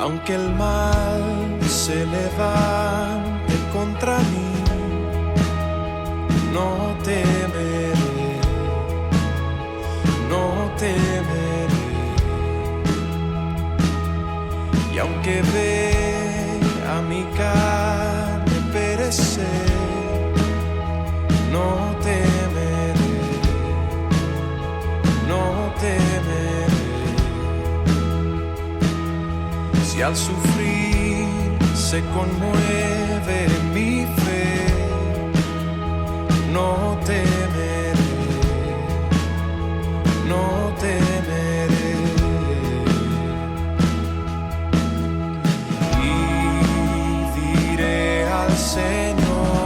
Aunque el mal se levante contra mí, no temeré, no temeré. Y aunque vea mi carne perecer, no temeré, no temeré. Si al sufrir se conmueve mi fe, no temeré, no temeré. Y diré al Señor,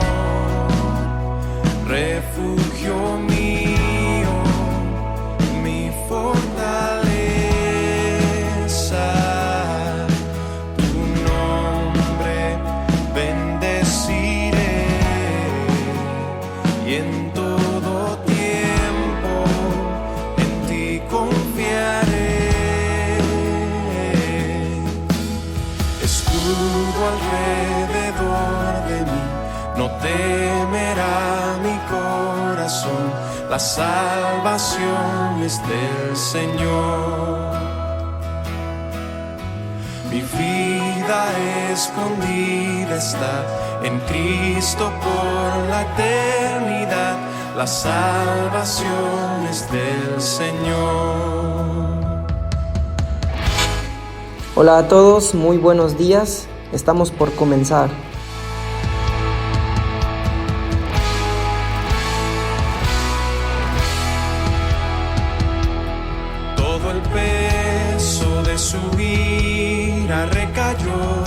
refugio mío, mi fortaleza. En todo tiempo en ti confiaré. Escudo alrededor de mí, no temerá mi corazón. La salvación es del Señor. Mi vida escondida está en Cristo por la eternidad. La salvación es del Señor. Hola a todos, muy buenos días. Estamos por comenzar. Todo el peso de su ira recayó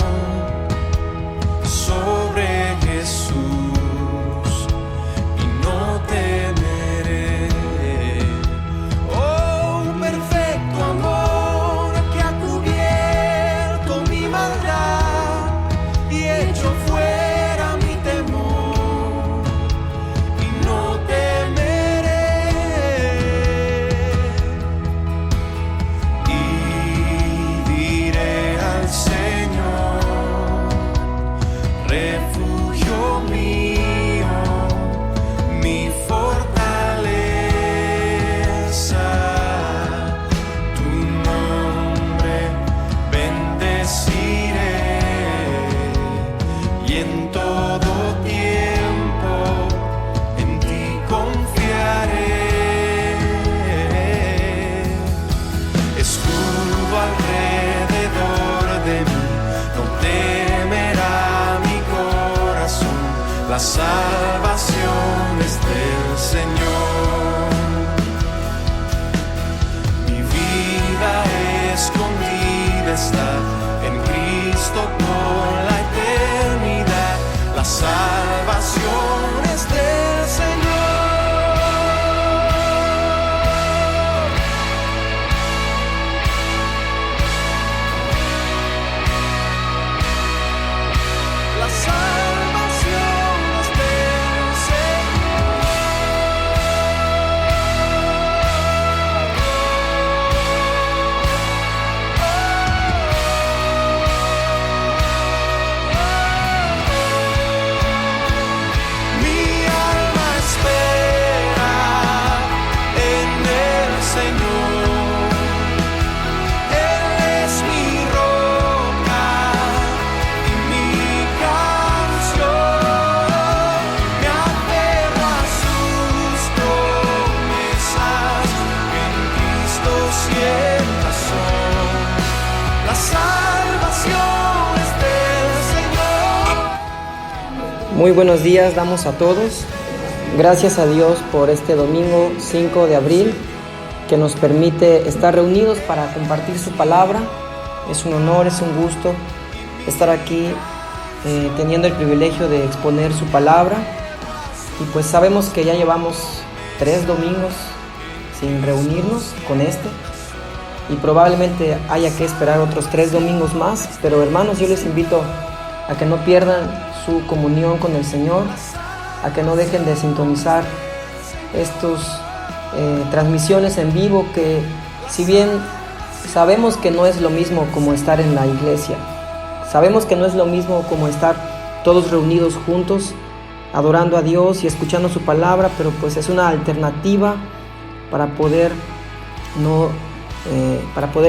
sobre Jesús y no temeré. Oh, perfecto amor que ha cubierto mi maldad y hecho fuera mi temor y no temeré. Y diré al Señor, refugio mío, mi fortaleza. Tu nombre bendeciré y en todo tiempo en ti confiaré. Escudo alrededor de mí, no temerá mi corazón. La salvación es del Señor. Mi vida escondida está en Cristo por la eternidad. La salvación es del Señor. La salvación es del Señor. Mi alma espera en el Señor. Él es mi roca y mi canción. Me aferro a sus promesas, que en Cristo siempre son. La salvación es del Señor. Muy buenos días damos a todos. Gracias a Dios por este domingo 5 de abril que nos permite estar reunidos para compartir su palabra. Es un honor, es un gusto estar aquí teniendo el privilegio de exponer su palabra. Y pues sabemos que ya llevamos 3 domingos sin reunirnos con y probablemente haya que esperar otros 3 domingos más, pero hermanos, yo les invito a que no pierdan su comunión con el Señor, a que no dejen de sintonizar estos transmisiones en vivo que, si bien sabemos que no es lo mismo como estar en la iglesia. Sabemos que no es lo mismo como estar todos reunidos juntos, adorando a Dios y escuchando su palabra, pero pues es una alternativa para poder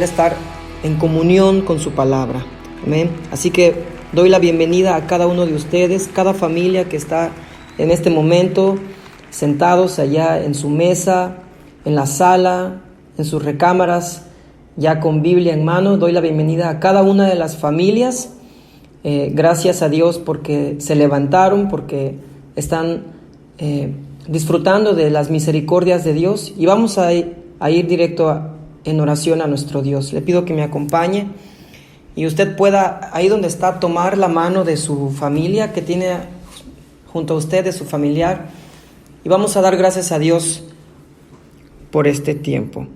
estar en comunión con su palabra. Amén. Así que doy la bienvenida a cada uno de ustedes, cada familia que está en este momento sentados allá en su mesa, en la sala, en sus recámaras, ya con Biblia en mano. Doy la bienvenida a cada una de las familias. Gracias a Dios porque se levantaron, porque están disfrutando de las misericordias de Dios. Y vamos a ir directo en oración a nuestro Dios. Le pido que me acompañe y usted pueda, ahí donde está, tomar la mano de su familia que tiene junto a usted, de su familiar. Y vamos a dar gracias a Dios por este tiempo.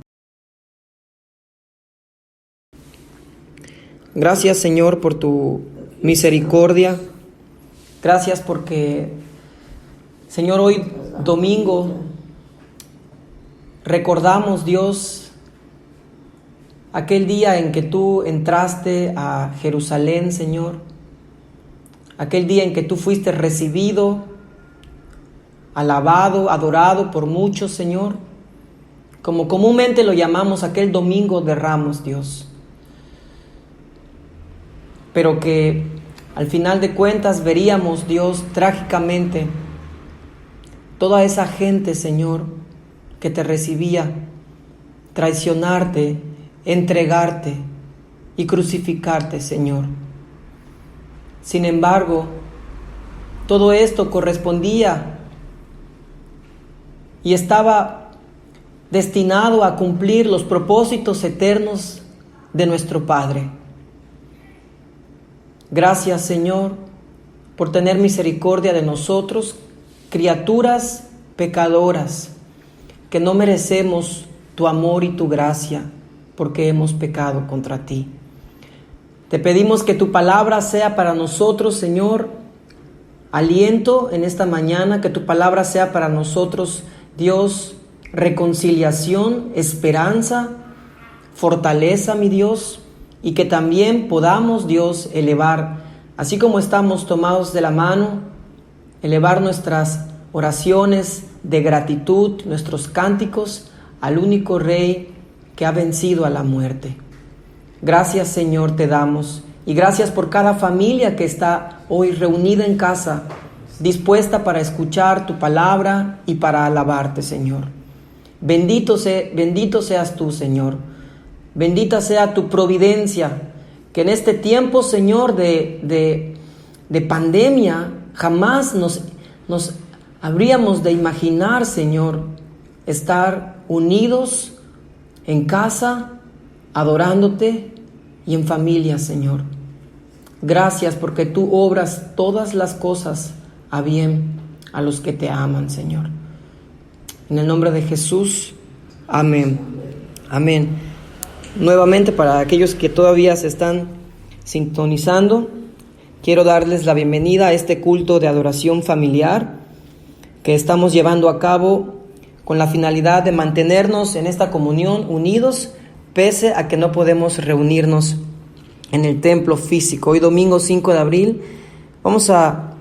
Gracias, Señor, por tu misericordia. Gracias porque, Señor, hoy domingo recordamos, Dios, aquel día en que tú entraste a Jerusalén, Señor. Aquel día en que tú fuiste recibido, alabado, adorado por muchos, Señor. Como comúnmente lo llamamos, aquel domingo de Ramos, Dios. Pero que al final de cuentas veríamos, Dios, trágicamente toda esa gente, Señor, que te recibía, traicionarte, entregarte y crucificarte, Señor. Sin embargo, todo esto correspondía y estaba destinado a cumplir los propósitos eternos de nuestro Padre. Gracias, Señor, por tener misericordia de nosotros, criaturas pecadoras, que no merecemos tu amor y tu gracia, porque hemos pecado contra ti. Te pedimos que tu palabra sea para nosotros, Señor, aliento en esta mañana, que tu palabra sea para nosotros, Dios, reconciliación, esperanza, fortaleza, mi Dios, y que también podamos, Dios, elevar, así como estamos tomados de la mano, elevar nuestras oraciones de gratitud, nuestros cánticos al único Rey que ha vencido a la muerte. Gracias, Señor, te damos, y gracias por cada familia que está hoy reunida en casa, dispuesta para escuchar tu palabra y para alabarte, Señor. Bendito seas tú, Señor. Bendita sea tu providencia, que en este tiempo, Señor, de pandemia, jamás nos habríamos de imaginar, Señor, estar unidos en casa, adorándote y en familia, Señor. Gracias porque tú obras todas las cosas a bien a los que te aman, Señor. En el nombre de Jesús, amén. Amén. Nuevamente, para aquellos que todavía se están sintonizando, quiero darles la bienvenida a este culto de adoración familiar que estamos llevando a cabo con la finalidad de mantenernos en esta comunión unidos, pese a que no podemos reunirnos en el templo físico. Hoy domingo 5 de abril vamos a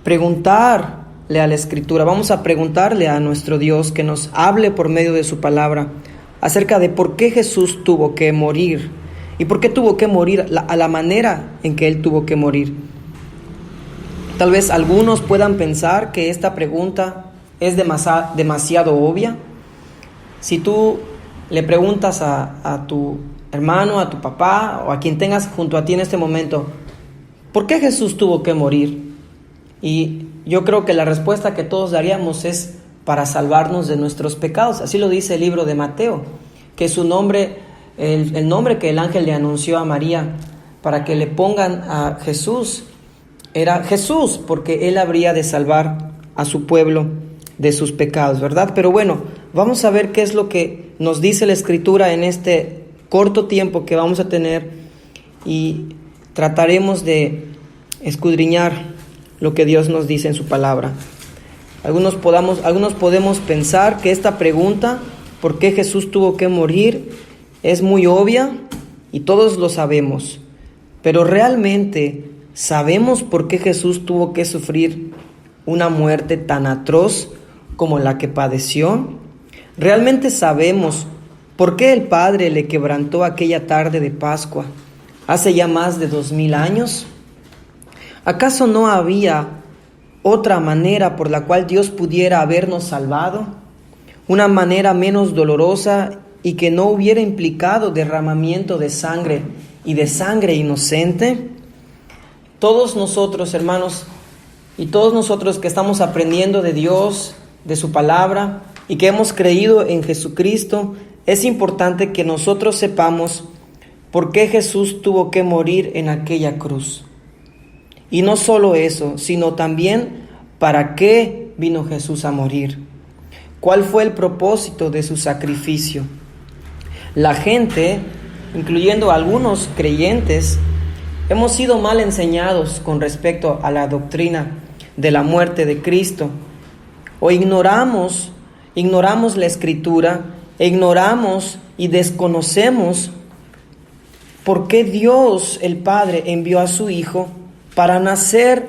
preguntarle a la Escritura, vamos a preguntarle a nuestro Dios que nos hable por medio de su palabra acerca de por qué Jesús tuvo que morir y por qué tuvo que morir a la manera en que Él tuvo que morir. Tal vez algunos puedan pensar que esta pregunta es demasiado obvia. Si tú le preguntas a tu hermano, a tu papá o a quien tengas junto a ti en este momento, ¿por qué Jesús tuvo que morir? Y yo creo que la respuesta que todos daríamos es para salvarnos de nuestros pecados. Así lo dice el libro de Mateo, que su nombre, el nombre que el ángel le anunció a María para que le pongan a Jesús, era Jesús, porque él habría de salvar a su pueblo de sus pecados, ¿verdad? Pero bueno, vamos a ver qué es lo que nos dice la Escritura en este corto tiempo que vamos a tener y trataremos de escudriñar lo que Dios nos dice en su palabra. Algunos podemos pensar que esta pregunta, ¿por qué Jesús tuvo que morir?, es muy obvia, y todos lo sabemos. Pero realmente, ¿sabemos por qué Jesús tuvo que sufrir una muerte tan atroz como la que padeció? ¿Realmente sabemos por qué el Padre le quebrantó aquella tarde de Pascua, hace ya más de 2000 años? ¿Acaso no había otra manera por la cual Dios pudiera habernos salvado? Una manera menos dolorosa y que no hubiera implicado derramamiento de sangre y de sangre inocente. Todos nosotros, hermanos, y todos nosotros que estamos aprendiendo de Dios, de su palabra, y que hemos creído en Jesucristo, es importante que nosotros sepamos por qué Jesús tuvo que morir en aquella cruz. Y no solo eso, sino también para qué vino Jesús a morir. ¿Cuál fue el propósito de su sacrificio? La gente, incluyendo algunos creyentes, hemos sido mal enseñados con respecto a la doctrina de la muerte de Cristo. O ignoramos la Escritura, e ignoramos y desconocemos por qué Dios el Padre envió a su Hijo para nacer,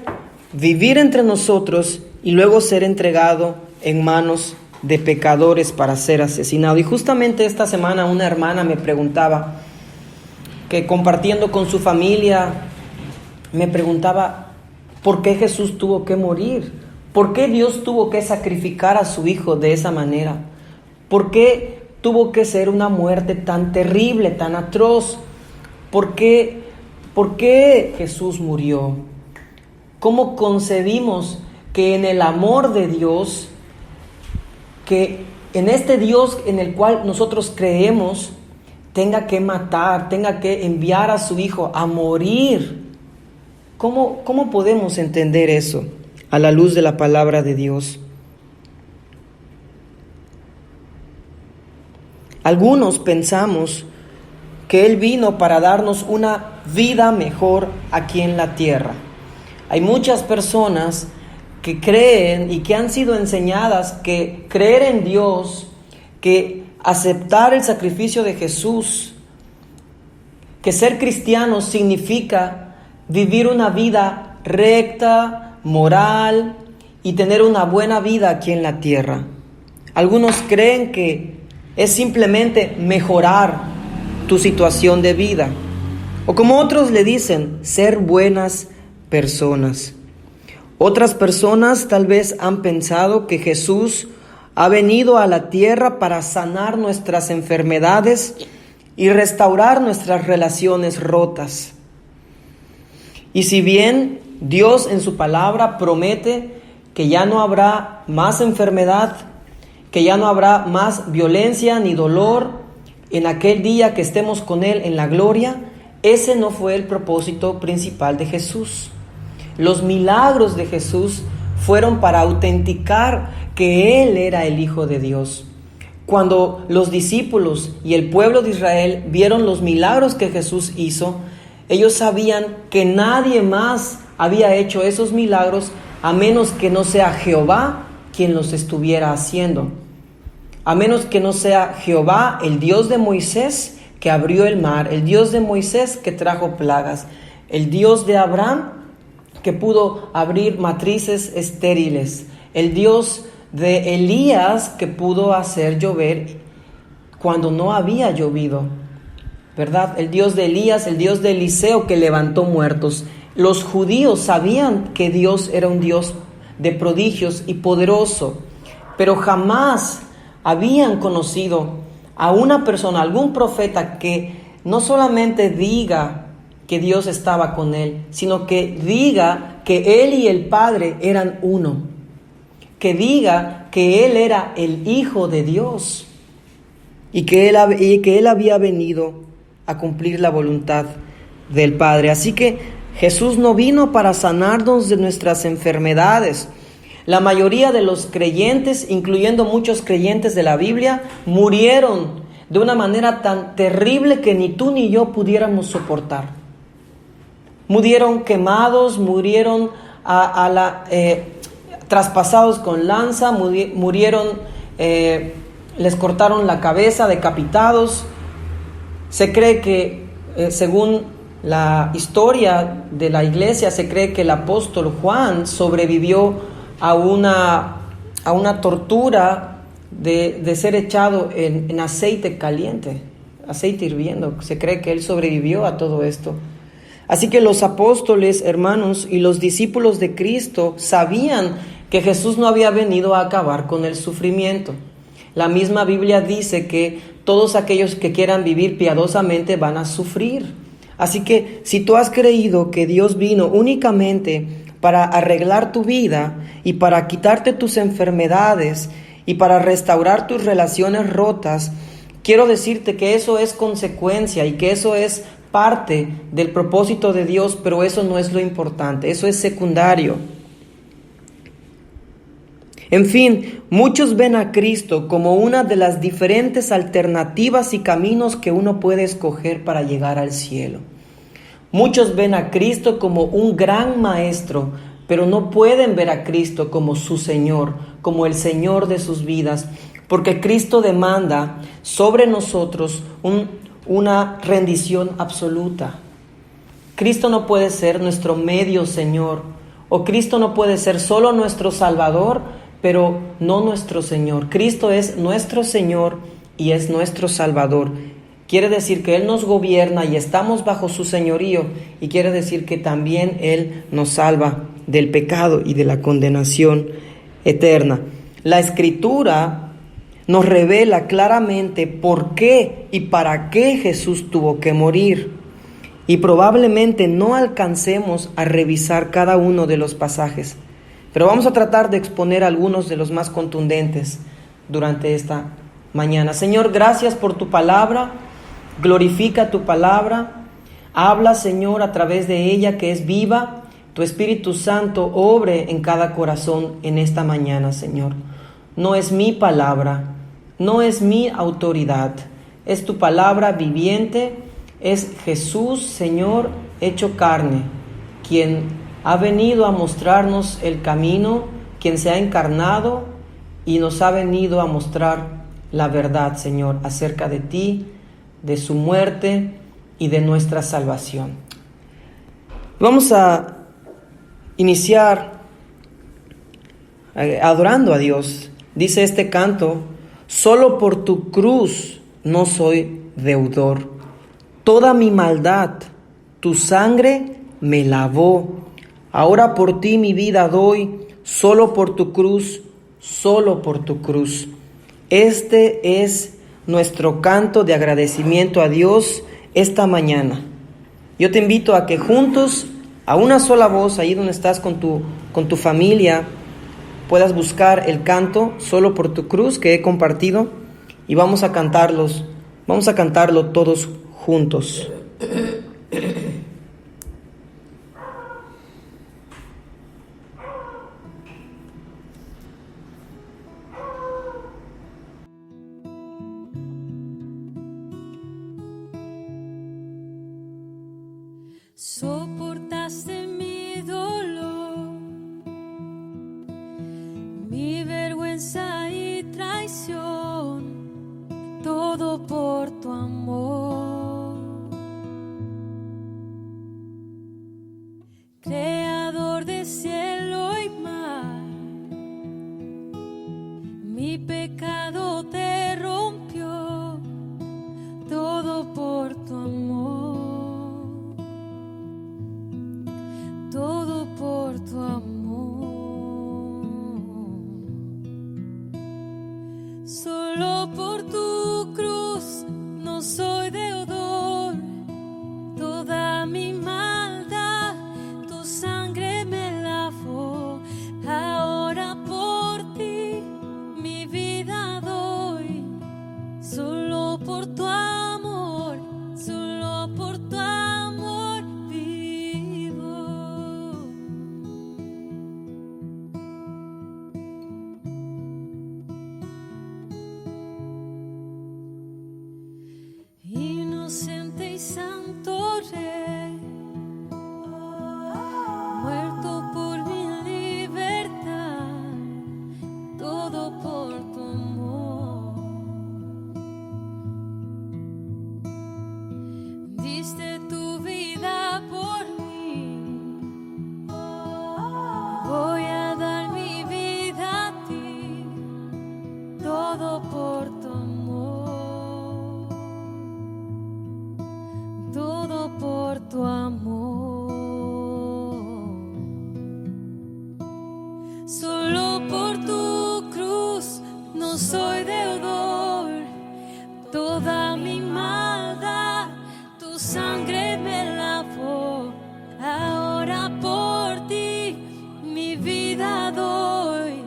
vivir entre nosotros y luego ser entregado en manos de pecadores para ser asesinado. Y justamente esta semana una hermana me preguntaba, que compartiendo con su familia, me preguntaba, ¿por qué Jesús tuvo que morir? ¿Por qué Dios tuvo que sacrificar a su Hijo de esa manera? ¿Por qué tuvo que ser una muerte tan terrible, tan atroz? ¿Por qué Jesús murió? ¿Cómo concebimos que en el amor de Dios, que en este Dios en el cual nosotros creemos, tenga que matar, tenga que enviar a su Hijo a morir? ¿Cómo podemos entender eso a la luz de la palabra de Dios? Algunos pensamos que Él vino para darnos una vida mejor aquí en la tierra. Hay muchas personas que creen y que han sido enseñadas que creer en Dios, que aceptar el sacrificio de Jesús, que ser cristiano significa vivir una vida recta, moral y tener una buena vida aquí en la tierra. Algunos creen que es simplemente mejorar tu situación de vida, o como otros le dicen, ser buenas personas. Otras personas tal vez han pensado que Jesús ha venido a la tierra para sanar nuestras enfermedades y restaurar nuestras relaciones rotas. Y si bien Dios en su palabra promete que ya no habrá más enfermedad, que ya no habrá más violencia ni dolor en aquel día que estemos con Él en la gloria, ese no fue el propósito principal de Jesús. Los milagros de Jesús fueron para autenticar que Él era el Hijo de Dios. Cuando los discípulos y el pueblo de Israel vieron los milagros que Jesús hizo, ellos sabían que nadie más había hecho esos milagros a menos que no sea Jehová quien los estuviera haciendo. A menos que no sea Jehová, el Dios de Moisés, que abrió el mar, el Dios de Moisés que trajo plagas, el Dios de Abraham que pudo abrir matrices estériles, el Dios de Elías que pudo hacer llover cuando no había llovido, ¿verdad? El Dios de Elías, el Dios de Eliseo que levantó muertos. Los judíos sabían que Dios era un Dios de prodigios y poderoso, pero jamás habían conocido a una persona, algún profeta que no solamente diga que Dios estaba con él, sino que diga que él y el Padre eran uno, que diga que él era el Hijo de Dios y que él había venido a cumplir la voluntad del Padre. Así que Jesús no vino para sanarnos de nuestras enfermedades. La mayoría de los creyentes, incluyendo muchos creyentes de la Biblia, murieron de una manera tan terrible que ni tú ni yo pudiéramos soportar. Murieron quemados, murieron traspasados con lanza, murieron, les cortaron la cabeza, decapitados. Se cree que Según la historia de la iglesia, se cree que el apóstol Juan sobrevivió a una tortura de ser echado en aceite caliente, aceite hirviendo. Se cree que él sobrevivió a todo esto. Así que los apóstoles, hermanos, y los discípulos de Cristo sabían que Jesús no había venido a acabar con el sufrimiento. La misma Biblia dice que todos aquellos que quieran vivir piadosamente van a sufrir. Así que si tú has creído que Dios vino únicamente para arreglar tu vida y para quitarte tus enfermedades y para restaurar tus relaciones rotas, quiero decirte que eso es consecuencia y que eso es parte del propósito de Dios, pero eso no es lo importante, eso es secundario. En fin, muchos ven a Cristo como una de las diferentes alternativas y caminos que uno puede escoger para llegar al cielo. Muchos ven a Cristo como un gran maestro, pero no pueden ver a Cristo como su Señor, como el Señor de sus vidas, porque Cristo demanda sobre nosotros una rendición absoluta. Cristo no puede ser nuestro medio Señor, o Cristo no puede ser solo nuestro Salvador, pero no nuestro Señor. Cristo es nuestro Señor y es nuestro Salvador. Quiere decir que Él nos gobierna y estamos bajo su señorío, y quiere decir que también Él nos salva del pecado y de la condenación eterna. La Escritura nos revela claramente por qué y para qué Jesús tuvo que morir. Y probablemente no alcancemos a revisar cada uno de los pasajes, pero vamos a tratar de exponer algunos de los más contundentes durante esta mañana. Señor, gracias por tu palabra. Glorifica tu palabra. Habla, Señor, a través de ella, que es viva. Tu Espíritu Santo obre en cada corazón en esta mañana, Señor. No es mi palabra, no es mi autoridad, es tu palabra viviente, es Jesús, Señor, hecho carne, quien ha venido a mostrarnos el camino, quien se ha encarnado y nos ha venido a mostrar la verdad, Señor, acerca de ti, de su muerte y de nuestra salvación. Vamos a iniciar adorando a Dios. Dice este canto: solo por tu cruz no soy deudor. Toda mi maldad, tu sangre me lavó. Ahora por ti mi vida doy, solo por tu cruz, solo por tu cruz. Este es nuestro canto de agradecimiento a Dios esta mañana. Yo te invito a que juntos, a una sola voz, ahí donde estás con tu familia, puedas buscar el canto solo por tu cruz que he compartido, y vamos a cantarlo todos juntos. Soportaste mi dolor, mi vergüenza y traición, todo por tu amor. Creador de cielo y mar, mi pecado te rompió, todo por tu amor. Todo por tu amor, solo por tu cruz no soy deudor. Toda mi maldad, tu sangre me lavó. Ahora por ti mi vida doy, solo por tu amor, solo por tu amor vivo. Inocente y santo Rey, muerto por mi libertad, todo por tu amor. Diste todo por tu amor, todo por tu amor, solo por tu cruz no soy deudor, toda mi maldad tu sangre me lavó, ahora por ti mi vida doy,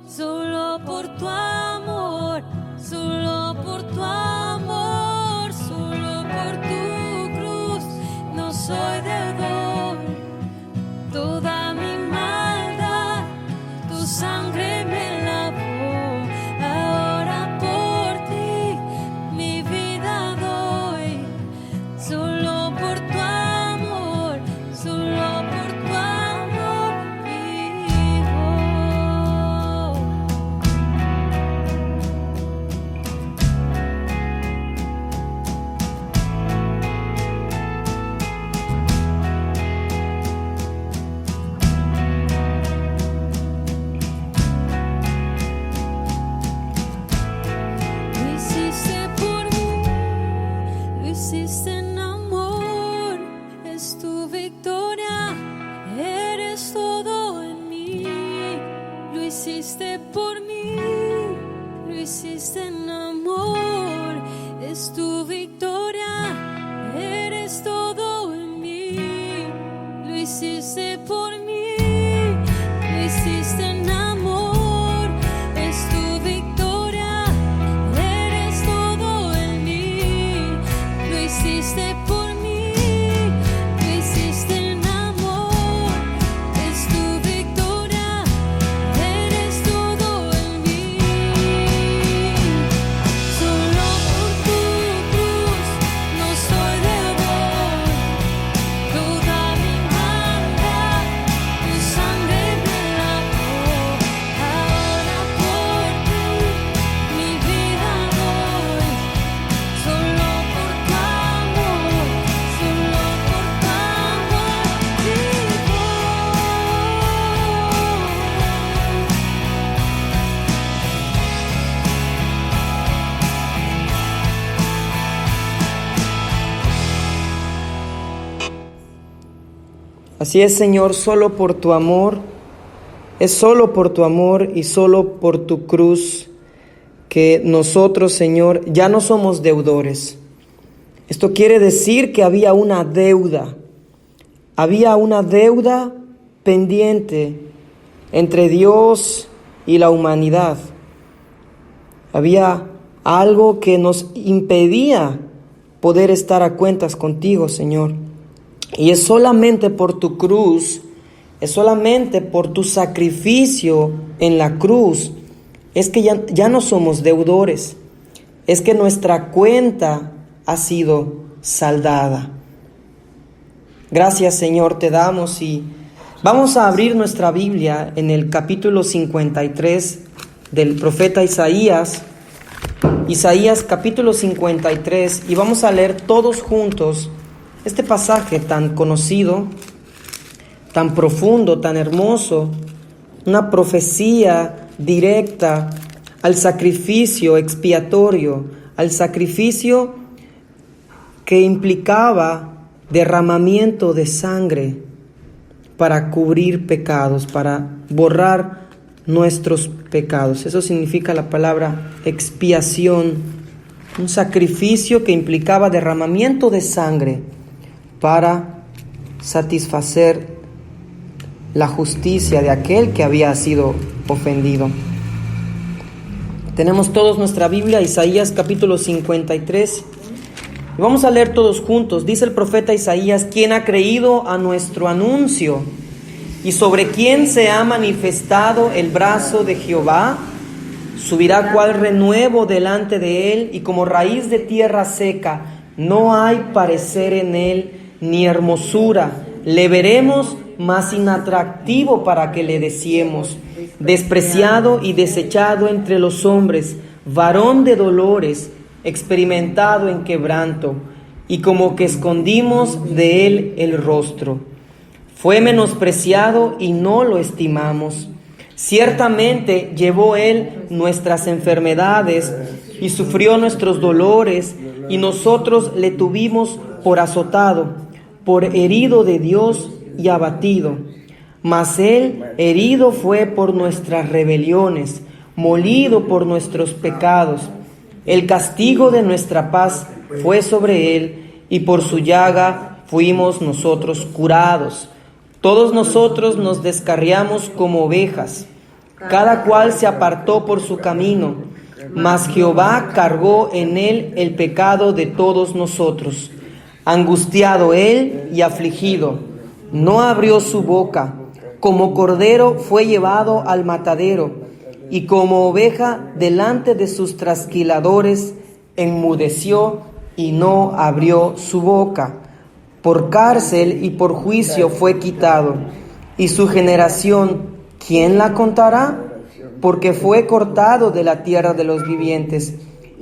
solo por tu amor, solo por tu amor, solo por tu cruz no soy deudor, toda mi maldad tu sangre me lavó, ahora por ti mi vida doy, solo por tu amor, solo por tu amor vivo. Lo hiciste por mí, lo hiciste en amor, es tu victoria, eres todo en mí. Lo hiciste por mí, lo hiciste en amor, es tu victoria, eres todo en mí. Lo hiciste por mí, lo hiciste en amor, es tu victoria, eres todo en mí. Lo hiciste por mí, lo hiciste en amor, es tu victoria, eres todo en mí. Solo por tu cruz no soy deudor, toda mi maldad tu sangre me lavó, ahora por ti mi vida doy, solo por tu amor, solo por tu amor vivo. Así es, Señor, solo por tu amor, es solo por tu amor y solo por tu cruz que nosotros, Señor, ya no somos deudores. Esto quiere decir que había una deuda pendiente entre Dios y la humanidad. Había algo que nos impedía poder estar a cuentas contigo, Señor. Y es solamente por tu cruz, es solamente por tu sacrificio en la cruz, es que ya no somos deudores, es que nuestra cuenta ha sido saldada. Gracias, Señor, te damos y vamos a abrir nuestra Biblia en el capítulo 53 del profeta Isaías. Isaías capítulo 53, y vamos a leer todos juntos este pasaje tan conocido, tan profundo, tan hermoso, una profecía directa al sacrificio expiatorio, al sacrificio que implicaba derramamiento de sangre para cubrir pecados, para borrar nuestros pecados. Eso significa la palabra expiación, un sacrificio que implicaba derramamiento de sangre para satisfacer la justicia de aquel que había sido ofendido. Tenemos todos nuestra Biblia, Isaías capítulo 53. Y vamos a leer todos juntos. Dice el profeta Isaías: ¿Quién ha creído a nuestro anuncio? ¿Y sobre quién se ha manifestado el brazo de Jehová? Subirá cual renuevo delante de él, y como raíz de tierra seca. No hay parecer en él, ni hermosura. Le veremos, mas inatractivo para que le deseemos. Despreciado y desechado entre los hombres, varón de dolores, experimentado en quebranto, y como que escondimos de él el rostro. Fue menospreciado y no lo estimamos. Ciertamente llevó Él nuestras enfermedades y sufrió nuestros dolores, y nosotros le tuvimos por azotado, por herido de Dios y abatido. Mas Él herido fue por nuestras rebeliones, molido por nuestros pecados. El castigo de nuestra paz fue sobre Él, y por su llaga fuimos nosotros curados. Todos nosotros nos descarriamos como ovejas, cada cual se apartó por su camino, mas Jehová cargó en Él el pecado de todos nosotros. Angustiado Él y afligido, no abrió su boca. Como cordero fue llevado al matadero, y como oveja delante de sus trasquiladores, enmudeció y no abrió su boca. Por cárcel y por juicio fue quitado. Y su generación, ¿quién la contará? Porque fue cortado de la tierra de los vivientes,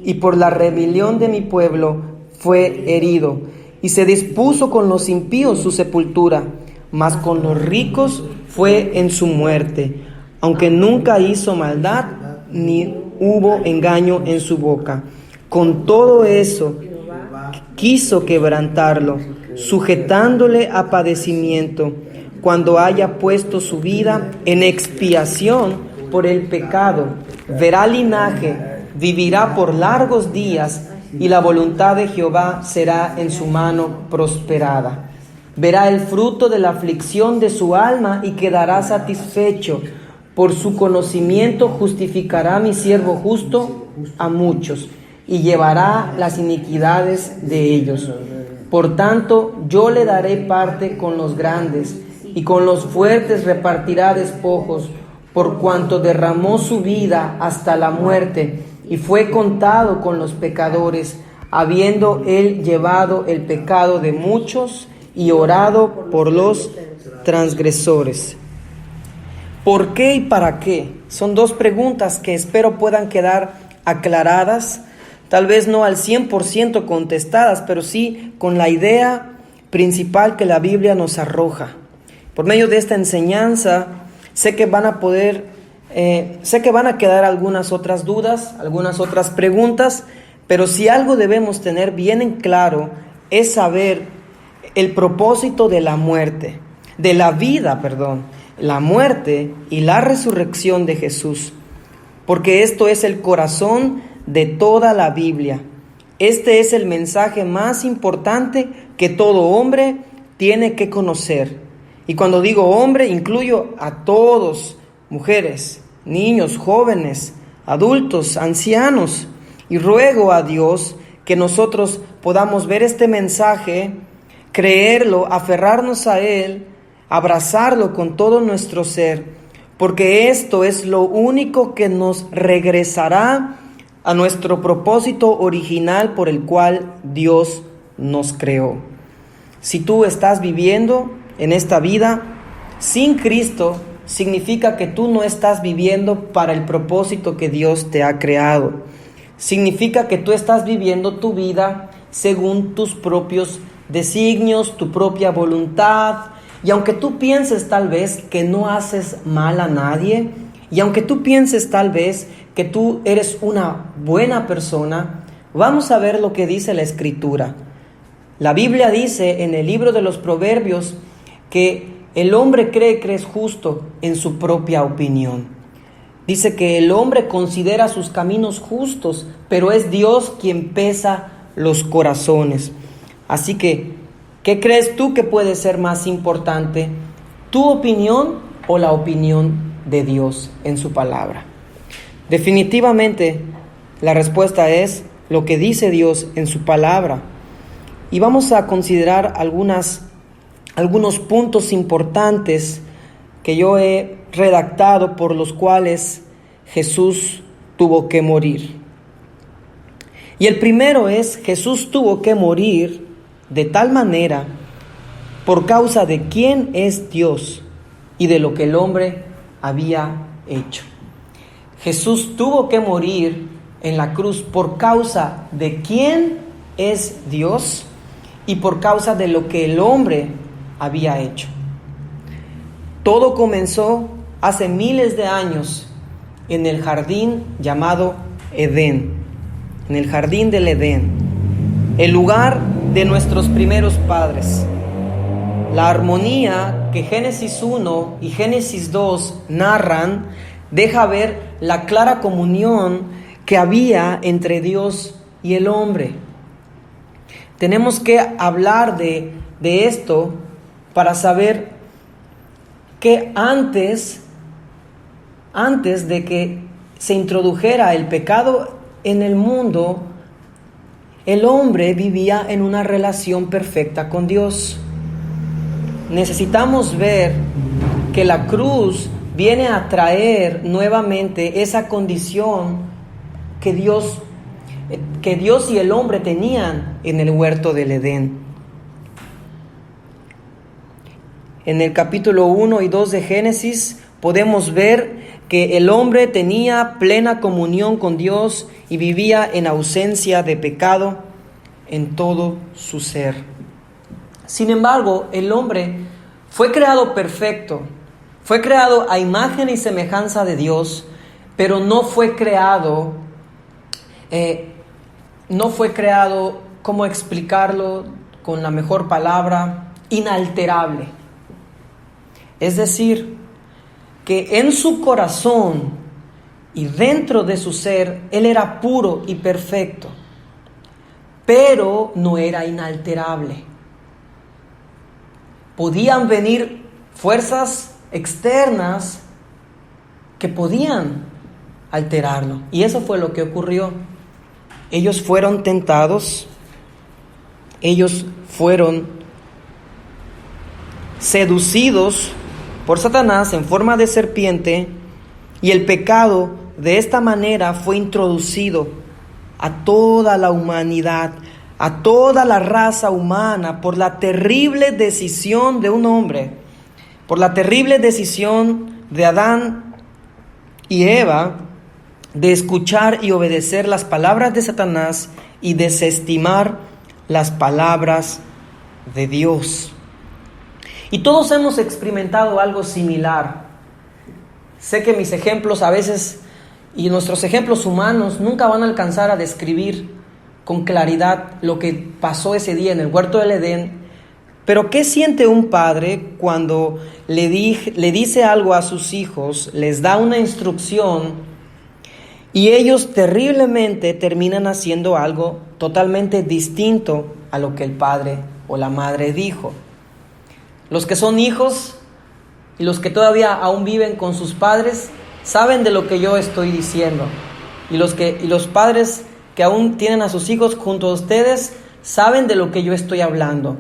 y por la rebelión de mi pueblo fue herido. Y se dispuso con los impíos su sepultura, mas con los ricos fue en su muerte, aunque nunca hizo maldad, ni hubo engaño en su boca. Con todo eso quiso quebrantarlo, sujetándole a padecimiento, cuando haya puesto su vida en expiación por el pecado. Verá linaje, vivirá por largos días, y la voluntad de Jehová será en su mano prosperada. Verá el fruto de la aflicción de su alma y quedará satisfecho. Por su conocimiento justificará mi siervo justo a muchos, y llevará las iniquidades de ellos. Por tanto, yo le daré parte con los grandes, y con los fuertes repartirá despojos, por cuanto derramó su vida hasta la muerte, y fue contado con los pecadores, habiendo él llevado el pecado de muchos y orado por los transgresores. ¿Por qué y para qué? Son dos preguntas que espero puedan quedar aclaradas, tal vez no al 100% contestadas, pero sí con la idea principal que la Biblia nos arroja. Por medio de esta enseñanza, sé que van a quedar algunas otras dudas, algunas otras preguntas, pero si algo debemos tener bien en claro es saber el propósito de la muerte, de la vida, la muerte y la resurrección de Jesús, porque esto es el corazón de toda la Biblia. Este es el mensaje más importante que todo hombre tiene que conocer. Y cuando digo hombre, incluyo a todos, mujeres, niños, jóvenes, adultos, ancianos. Y ruego a Dios que nosotros podamos ver este mensaje, creerlo, aferrarnos a él, abrazarlo con todo nuestro ser, porque esto es lo único que nos regresará a nuestro propósito original por el cual Dios nos creó. Si tú estás viviendo en esta vida sin Cristo, significa que tú no estás viviendo para el propósito que Dios te ha creado. Significa que tú estás viviendo tu vida según tus propios designios, tu propia voluntad. Y aunque tú pienses tal vez que no haces mal a nadie, y aunque tú pienses tal vez que tú eres una buena persona, vamos a ver lo que dice la Escritura. La Biblia dice en el libro de los Proverbios que el hombre cree que es justo en su propia opinión. Dice que el hombre considera sus caminos justos, pero es Dios quien pesa los corazones. Así que, ¿qué crees tú que puede ser más importante? ¿Tu opinión o la opinión de Dios en su palabra? Definitivamente, la respuesta es lo que dice Dios en su palabra. Y vamos a considerar algunos puntos importantes que yo he redactado por los cuales Jesús tuvo que morir. Y el primero es, Jesús tuvo que morir de tal manera por causa de quién es Dios y de lo que el hombre había hecho. Jesús tuvo que morir en la cruz por causa de quién es Dios y por causa de lo que el hombre había hecho. Todo comenzó hace miles de años en el jardín llamado Edén, en el jardín del Edén, el lugar de nuestros primeros padres. La armonía que Génesis 1 y Génesis 2 narran deja ver la clara comunión que había entre Dios y el hombre. Tenemos que hablar de esto para saber que antes de que se introdujera el pecado en el mundo, el hombre vivía en una relación perfecta con Dios. Necesitamos ver que la cruz viene a traer nuevamente esa condición que Dios y el hombre tenían en el huerto del Edén. En el capítulo 1 y 2 de Génesis podemos ver que el hombre tenía plena comunión con Dios y vivía en ausencia de pecado en todo su ser. Sin embargo, el hombre fue creado perfecto, fue creado a imagen y semejanza de Dios, pero no fue creado, ¿cómo explicarlo con la mejor palabra? Inalterable. Es decir, que en su corazón y dentro de su ser, él era puro y perfecto, pero no era inalterable. Podían venir fuerzas externas que podían alterarlo. Y eso fue lo que ocurrió. Ellos fueron tentados, ellos fueron seducidos por Satanás en forma de serpiente, y el pecado de esta manera fue introducido a toda la humanidad, a toda la raza humana, por la terrible decisión de un hombre, por la terrible decisión de Adán y Eva de escuchar y obedecer las palabras de Satanás y desestimar las palabras de Dios. Y todos hemos experimentado algo similar. Sé que mis ejemplos a veces y nuestros ejemplos humanos nunca van a alcanzar a describir con claridad lo que pasó ese día en el huerto del Edén. Pero ¿qué siente un padre cuando le dice algo a sus hijos, les da una instrucción y ellos terriblemente terminan haciendo algo totalmente distinto a lo que el padre o la madre dijo? Los que son hijos y los que todavía aún viven con sus padres saben de lo que yo estoy diciendo. Y los padres que aún tienen a sus hijos junto a ustedes saben de lo que yo estoy hablando.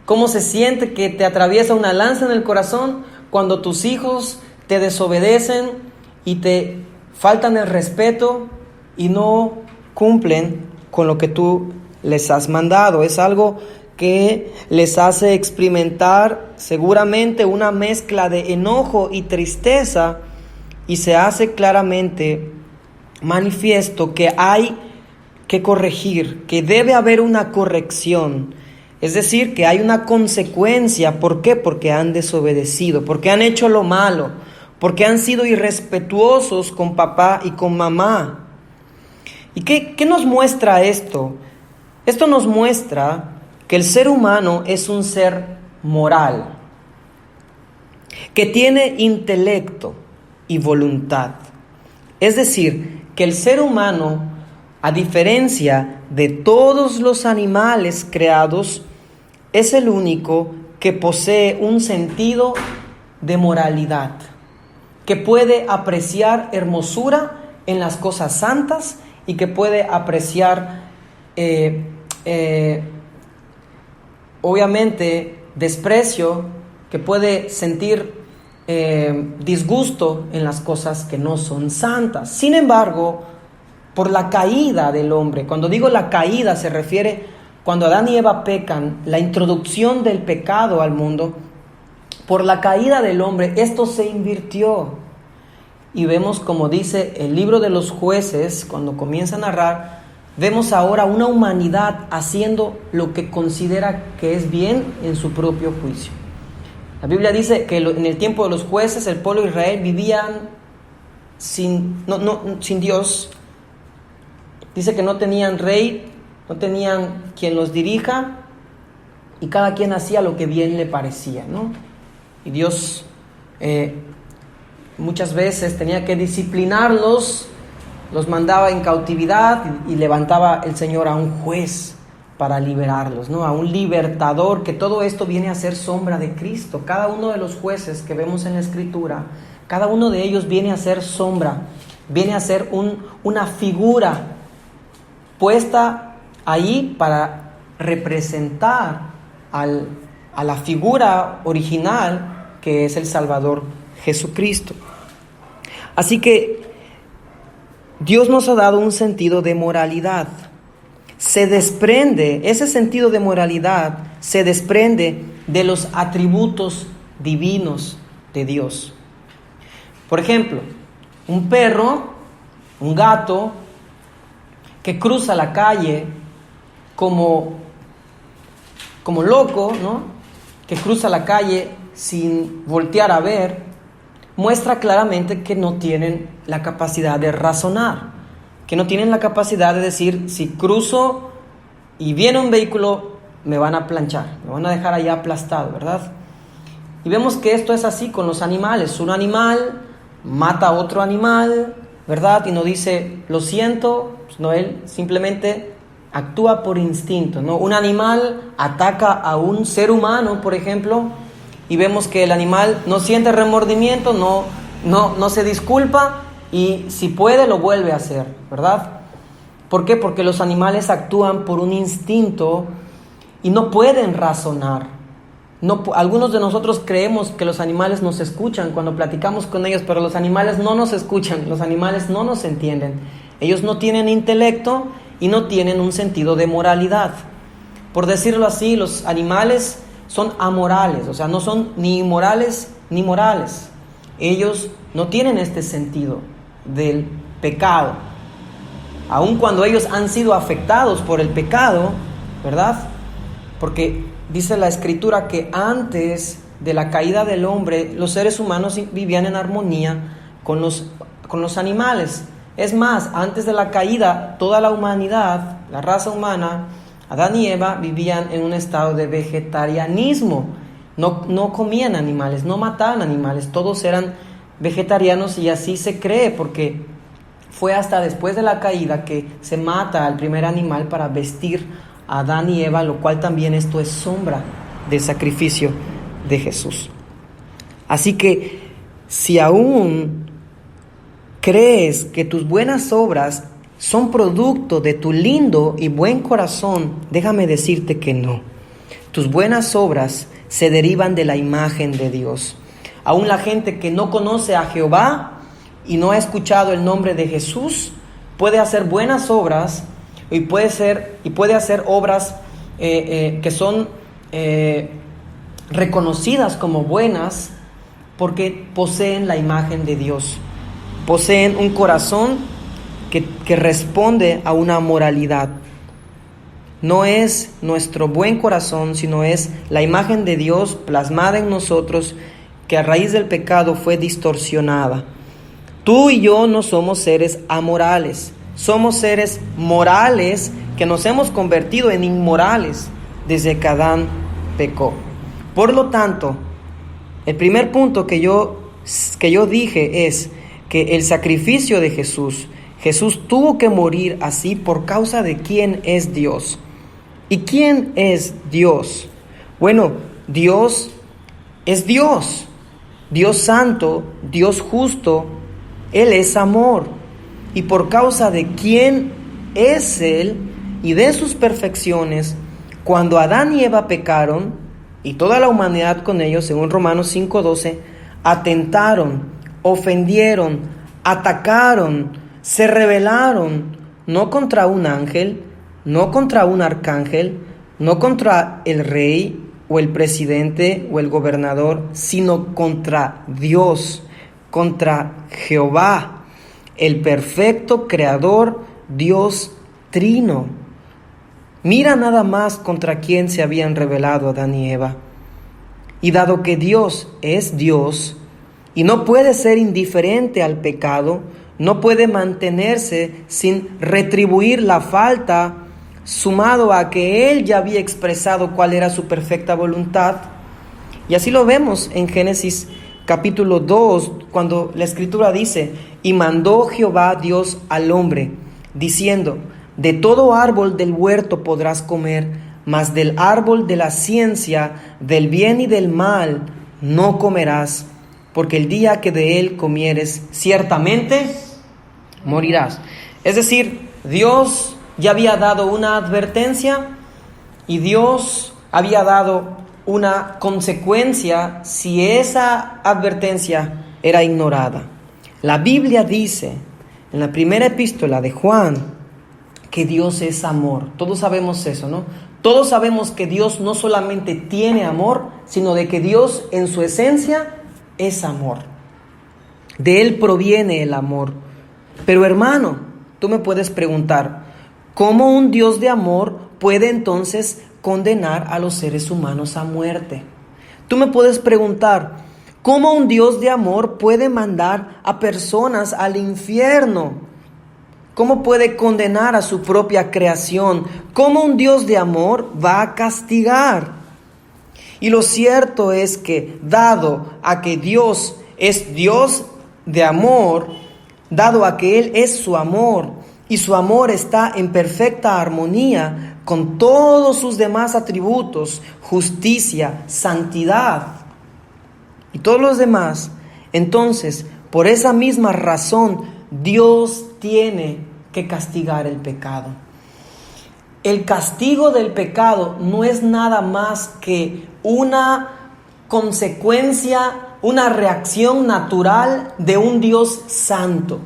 ¿Cómo se siente que te atraviesa una lanza en el corazón cuando tus hijos te desobedecen y te faltan el respeto y no cumplen con lo que tú les has mandado? Es algo que les hace experimentar seguramente una mezcla de enojo y tristeza, y se hace claramente manifiesto que hay que corregir, que debe haber una corrección. Es decir, que hay una consecuencia. ¿Por qué? Porque han desobedecido, porque han hecho lo malo, porque han sido irrespetuosos con papá y con mamá. ¿Y qué nos muestra esto? Esto nos muestra que el ser humano es un ser moral, que tiene intelecto y voluntad. Es decir, que el ser humano, a diferencia de todos los animales creados, es el único que posee un sentido de moralidad, que puede apreciar hermosura en las cosas santas y que puede apreciar obviamente desprecio, que puede sentir disgusto en las cosas que no son santas. Sin embargo, por la caída del hombre, cuando digo la caída se refiere cuando Adán y Eva pecan, la introducción del pecado al mundo, por la caída del hombre esto se invirtió. Y vemos, como dice el libro de los Jueces, cuando comienza a narrar, vemos ahora una humanidad haciendo lo que considera que es bien en su propio juicio. La Biblia dice que en el tiempo de los jueces el pueblo de Israel vivían sin Dios. Dice que no tenían rey, no tenían quien los dirija, y cada quien hacía lo que bien le parecía, ¿no? Y Dios muchas veces tenía que disciplinarlos, los mandaba en cautividad y levantaba el Señor a un juez para liberarlos, ¿no? A un libertador, que todo esto viene a ser sombra de Cristo. Cada uno de los jueces que vemos en la Escritura, cada uno de ellos viene a ser sombra, viene a ser una figura puesta ahí para representar a la figura original que es el Salvador Jesucristo. Así que Dios nos ha dado un sentido de moralidad. Ese sentido de moralidad se desprende de los atributos divinos de Dios. Por ejemplo, un perro, un gato que cruza la calle como loco, ¿no? Que cruza la calle sin voltear a ver, muestra claramente que no tienen la capacidad de razonar, que no tienen la capacidad de decir, si cruzo y viene un vehículo, me van a planchar, me van a dejar allá aplastado, ¿verdad? Y vemos que esto es así con los animales. Un animal mata a otro animal, ¿verdad? Y no dice, lo siento, pues no, él simplemente actúa por instinto, ¿no? Un animal ataca a un ser humano, por ejemplo, y vemos que el animal no siente remordimiento, no se disculpa, y si puede lo vuelve a hacer, ¿verdad? ¿Por qué? Porque los animales actúan por un instinto y no pueden razonar. Algunos de nosotros creemos que los animales nos escuchan cuando platicamos con ellos, pero los animales no nos escuchan, los animales no nos entienden. Ellos no tienen intelecto y no tienen un sentido de moralidad. Por decirlo así, los animales son amorales, o sea, no son ni inmorales ni morales. Ellos no tienen este sentido del pecado. Aun cuando ellos han sido afectados por el pecado, ¿verdad? Porque dice la Escritura que antes de la caída del hombre, los seres humanos vivían en armonía con los animales. Es más, antes de la caída, toda la humanidad, la raza humana, Adán y Eva, vivían en un estado de vegetarianismo. No comían animales, no mataban animales, todos eran vegetarianos, y así se cree, porque fue hasta después de la caída que se mata al primer animal para vestir a Adán y Eva, lo cual también esto es sombra del sacrificio de Jesús. Así que si aún crees que tus buenas obras son producto de tu lindo y buen corazón, déjame decirte que no. Tus buenas obras se derivan de la imagen de Dios. Aún la gente que no conoce a Jehová y no ha escuchado el nombre de Jesús puede hacer buenas obras y puede hacer obras que son reconocidas como buenas, porque poseen la imagen de Dios, poseen un corazón que responde a una moralidad. No es nuestro buen corazón, sino es la imagen de Dios plasmada en nosotros, que a raíz del pecado fue distorsionada. Tú y yo no somos seres amorales, somos seres morales que nos hemos convertido en inmorales desde que Adán pecó. Por lo tanto, el primer punto que yo dije es que el sacrificio de Jesús tuvo que morir así por causa de quién es Dios. ¿Y quién es Dios? Bueno, Dios es Dios. Dios santo, Dios justo, Él es amor. Y por causa de quién es Él y de sus perfecciones, cuando Adán y Eva pecaron, y toda la humanidad con ellos, según Romanos 5:12, atentaron, ofendieron, atacaron, se rebelaron, no contra un ángel, no contra un arcángel, no contra el rey o el presidente o el gobernador, sino contra Dios, contra Jehová, el perfecto creador, Dios trino. Mira nada más contra quién se habían rebelado Adán y Eva. Y dado que Dios es Dios y no puede ser indiferente al pecado, no puede mantenerse sin retribuir la falta, sumado a que Él ya había expresado cuál era su perfecta voluntad. Y así lo vemos en Génesis capítulo 2, cuando la Escritura dice: y mandó Jehová Dios al hombre, diciendo: de todo árbol del huerto podrás comer, mas del árbol de la ciencia, del bien y del mal, no comerás, porque el día que de él comieres, ciertamente morirás. Es decir, Dios ya había dado una advertencia y Dios había dado una consecuencia si esa advertencia era ignorada. La Biblia dice en la primera epístola de Juan que Dios es amor. Todos sabemos eso, ¿no? Todos sabemos que Dios no solamente tiene amor, sino de que Dios en su esencia es amor. De Él proviene el amor. Pero hermano, tú me puedes preguntar, ¿cómo un Dios de amor puede entonces condenar a los seres humanos a muerte? Tú me puedes preguntar, ¿cómo un Dios de amor puede mandar a personas al infierno? ¿Cómo puede condenar a su propia creación? ¿Cómo un Dios de amor va a castigar? Y lo cierto es que, dado a que Dios es Dios de amor, dado a que Él es su amor, y su amor está en perfecta armonía con todos sus demás atributos, justicia, santidad y todos los demás, entonces, por esa misma razón, Dios tiene que castigar el pecado. El castigo del pecado no es nada más que una consecuencia, una reacción natural de un Dios santo.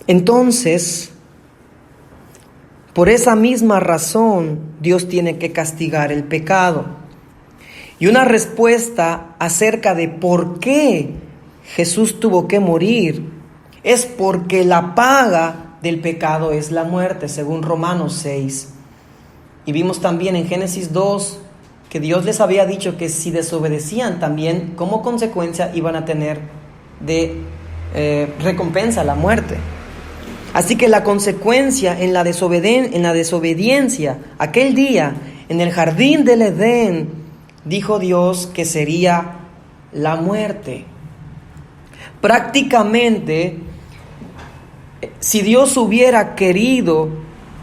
Entonces, por esa misma razón, Dios tiene que castigar el pecado. Y una respuesta acerca de por qué Jesús tuvo que morir es porque la paga del pecado es la muerte, según Romanos 6. Y vimos también en Génesis 2 que Dios les había dicho que si desobedecían también, como consecuencia iban a tener de recompensa la muerte. Así que la consecuencia en la desobediencia, aquel día en el jardín del Edén, dijo Dios que sería la muerte. Prácticamente, si Dios hubiera querido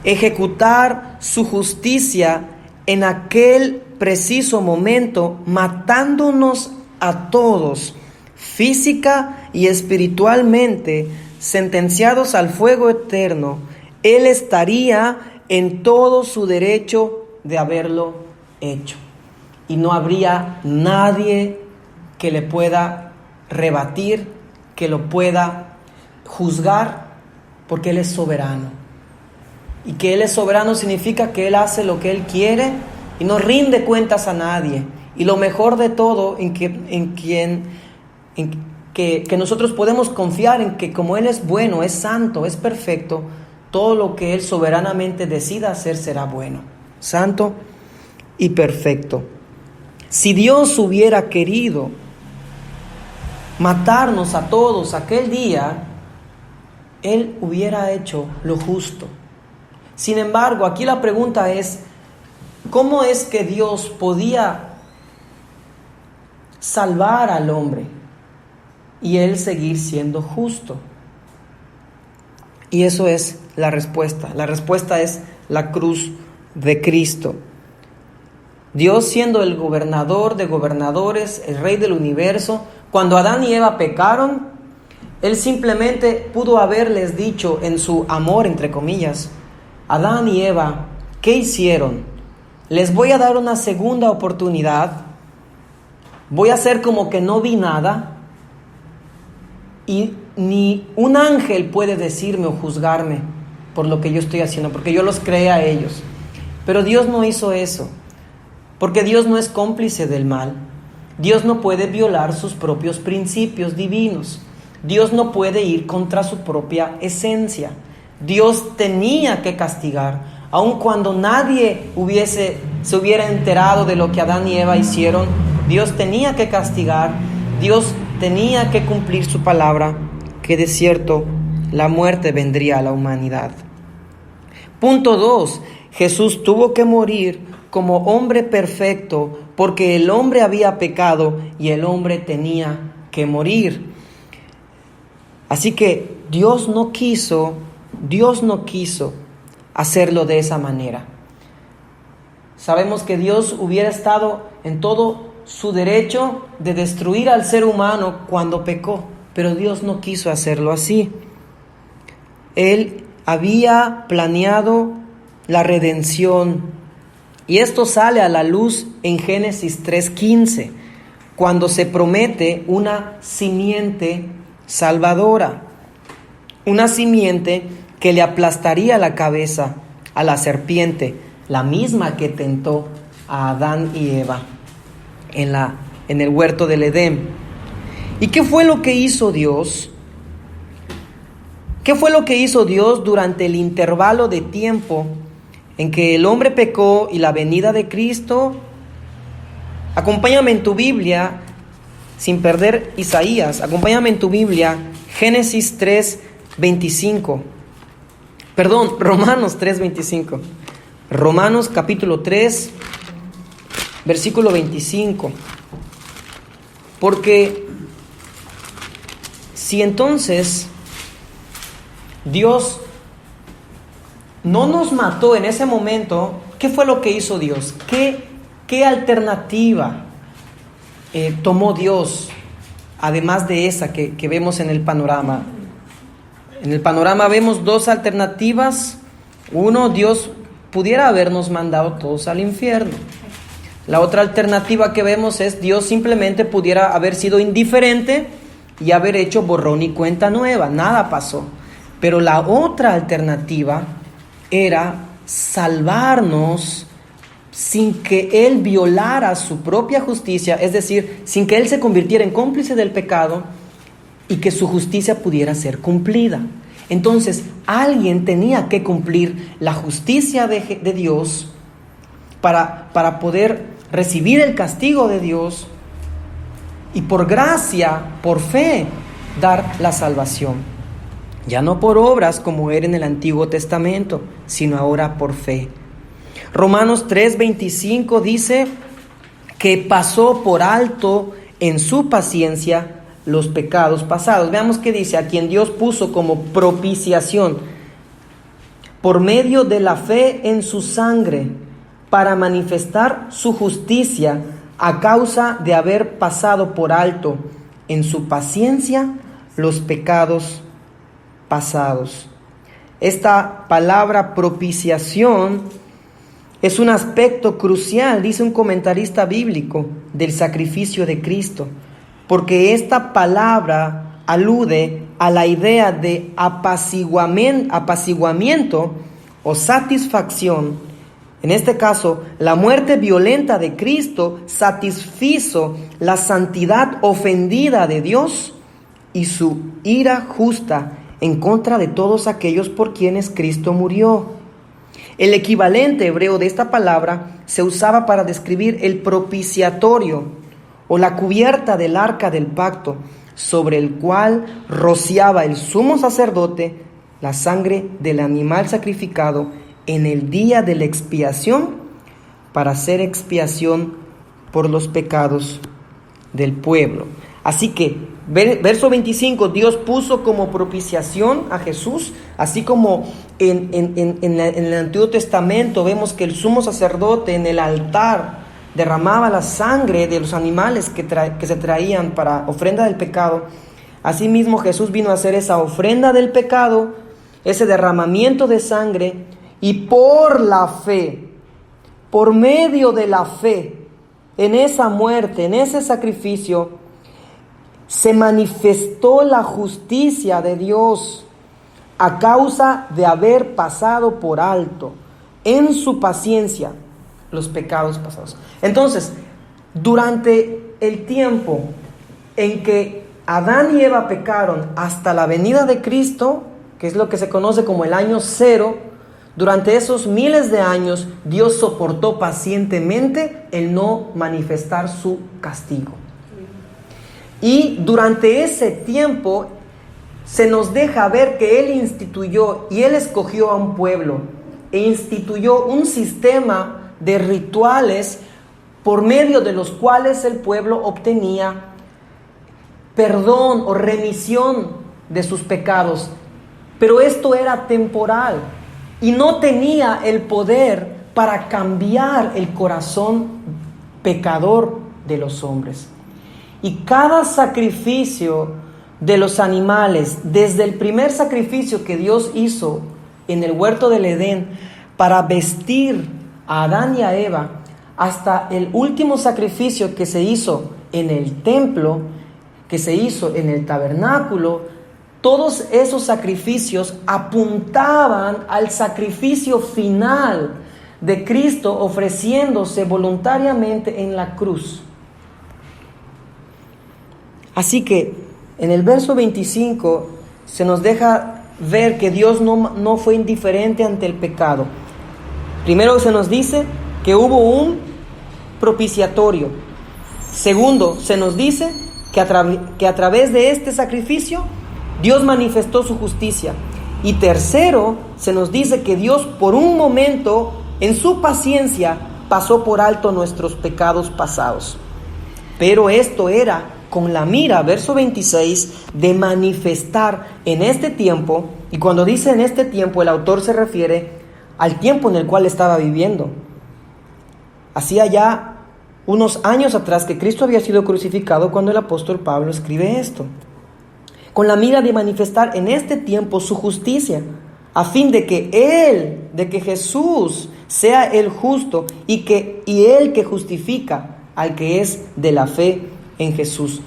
ejecutar su justicia en aquel preciso momento, matándonos a todos, física y espiritualmente, sentenciados al fuego eterno, Él estaría en todo su derecho de haberlo hecho. Y no habría nadie que le pueda rebatir, que lo pueda juzgar, porque Él es soberano. Y que Él es soberano significa que Él hace lo que Él quiere y no rinde cuentas a nadie. Y lo mejor de todo, que nosotros podemos confiar en que como Él es bueno, es santo, es perfecto, todo lo que Él soberanamente decida hacer será bueno, santo y perfecto. Si Dios hubiera querido matarnos a todos aquel día, Él hubiera hecho lo justo. Sin embargo, aquí la pregunta es, ¿cómo es que Dios podía salvar al hombre y Él seguir siendo justo? Y eso es la respuesta. La respuesta es la cruz de Cristo. Dios, siendo el gobernador de gobernadores, el rey del universo, cuando Adán y Eva pecaron, Él simplemente pudo haberles dicho en su amor, entre comillas: Adán y Eva, ¿qué hicieron? Les voy a dar una segunda oportunidad, voy a hacer como que no vi nada, y ni un ángel puede decirme o juzgarme por lo que yo estoy haciendo, porque yo los creé a ellos. Pero Dios no hizo eso, porque Dios no es cómplice del mal. Dios no puede violar sus propios principios divinos. Dios no puede ir contra su propia esencia. Dios tenía que castigar Aun cuando nadie se hubiera enterado de lo que Adán y Eva hicieron, Dios tenía que castigar, Dios tenía que cumplir su palabra, que de cierto la muerte vendría a la humanidad. Punto 2. Jesús tuvo que morir como hombre perfecto porque el hombre había pecado y el hombre tenía que morir. Así que Dios no quiso hacerlo de esa manera. Sabemos que Dios hubiera estado en todo su derecho de destruir al ser humano cuando pecó, pero Dios no quiso hacerlo así. Él había planeado la redención, y esto sale a la luz en Génesis 3:15, cuando se promete una simiente salvadora, una simiente que le aplastaría la cabeza a la serpiente, la misma que tentó a Adán y Eva en el huerto del Edén. ¿Y qué fue lo que hizo Dios? ¿Qué fue lo que hizo Dios durante el intervalo de tiempo en que el hombre pecó y la venida de Cristo? Acompáñame en tu Biblia, sin perder Isaías, acompáñame en tu Biblia, Génesis 3:25. Romanos 3:25. Romanos capítulo 3, versículo 25. Porque si entonces Dios no nos mató en ese momento, ¿qué fue lo que hizo Dios? ¿Qué alternativa tomó Dios, además de esa que vemos en el panorama? En el panorama vemos dos alternativas. Uno, Dios pudiera habernos mandado todos al infierno. La otra alternativa que vemos es Dios simplemente pudiera haber sido indiferente y haber hecho borrón y cuenta nueva. Nada pasó. Pero la otra alternativa era salvarnos sin que Él violara su propia justicia, es decir, sin que Él se convirtiera en cómplice del pecado y que su justicia pudiera ser cumplida. Entonces, alguien tenía que cumplir la justicia de Dios para poder recibir el castigo de Dios y por gracia, por fe, dar la salvación. Ya no por obras como era en el Antiguo Testamento, sino ahora por fe. Romanos 3:25 dice que pasó por alto en su paciencia los pecados pasados. Veamos qué dice: a quien Dios puso como propiciación por medio de la fe en su sangre para manifestar su justicia a causa de haber pasado por alto en su paciencia los pecados pasados. Esta palabra propiciación es un aspecto crucial, dice un comentarista bíblico, del sacrificio de Cristo, porque esta palabra alude a la idea de apaciguamiento o satisfacción. En este caso, la muerte violenta de Cristo satisfizo la santidad ofendida de Dios y su ira justa en contra de todos aquellos por quienes Cristo murió. El equivalente hebreo de esta palabra se usaba para describir el propiciatorio o la cubierta del arca del pacto, sobre el cual rociaba el sumo sacerdote la sangre del animal sacrificado en el día de la expiación para hacer expiación por los pecados del pueblo. Así que, verso 25, Dios puso como propiciación a Jesús, así como en el Antiguo Testamento vemos que el sumo sacerdote en el altar derramaba la sangre de los animales que se traían para ofrenda del pecado. Asimismo, Jesús vino a hacer esa ofrenda del pecado, ese derramamiento de sangre, y por la fe, por medio de la fe, en esa muerte, en ese sacrificio, se manifestó la justicia de Dios a causa de haber pasado por alto en su paciencia los pecados pasados. Entonces, durante el tiempo en que Adán y Eva pecaron hasta la venida de Cristo, que es lo que se conoce como el año cero, durante esos miles de años, Dios soportó pacientemente el no manifestar su castigo. Y durante ese tiempo se nos deja ver que Él instituyó y Él escogió a un pueblo e instituyó un sistema de rituales por medio de los cuales el pueblo obtenía perdón o remisión de sus pecados. Pero esto era temporal y no tenía el poder para cambiar el corazón pecador de los hombres. Y cada sacrificio de los animales, desde el primer sacrificio que Dios hizo en el huerto del Edén para vestir a Adán y a Eva, hasta el último sacrificio que se hizo en el templo, que se hizo en el tabernáculo, todos esos sacrificios apuntaban al sacrificio final de Cristo ofreciéndose voluntariamente en la cruz. Así que en el verso 25 se nos deja ver que Dios no fue indiferente ante el pecado. Primero se nos dice que hubo un propiciatorio. Segundo, se nos dice que a través de este sacrificio Dios manifestó su justicia. Y tercero, se nos dice que Dios por un momento, en su paciencia, pasó por alto nuestros pecados pasados. Pero esto era con la mira, verso 26, de manifestar en este tiempo, y cuando dice en este tiempo, el autor se refiere al tiempo en el cual estaba viviendo. Hacía ya unos años atrás que Cristo había sido crucificado cuando el apóstol Pablo escribe esto. Con la mira de manifestar en este tiempo su justicia, a fin de que Jesús sea el justo y el que justifica al que es de la fe en Jesús.